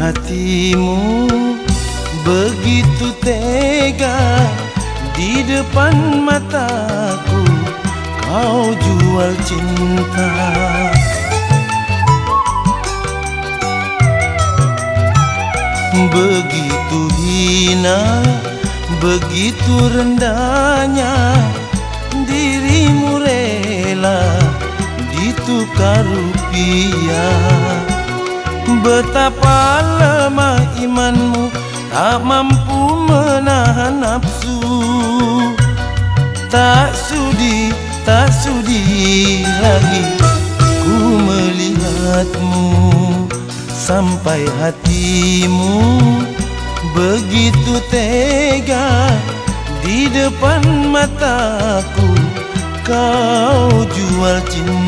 hatimu begitu tega, di depan mataku kau jual cinta. Begitu hina, begitu rendahnya dirimu rela ditukar rupiah. Betapa lemah imanmu, tak mampu menahan nafsu. Tak sudi lagi ku melihatmu, sampai hatimu begitu tega, di depan mataku kau jual cinta.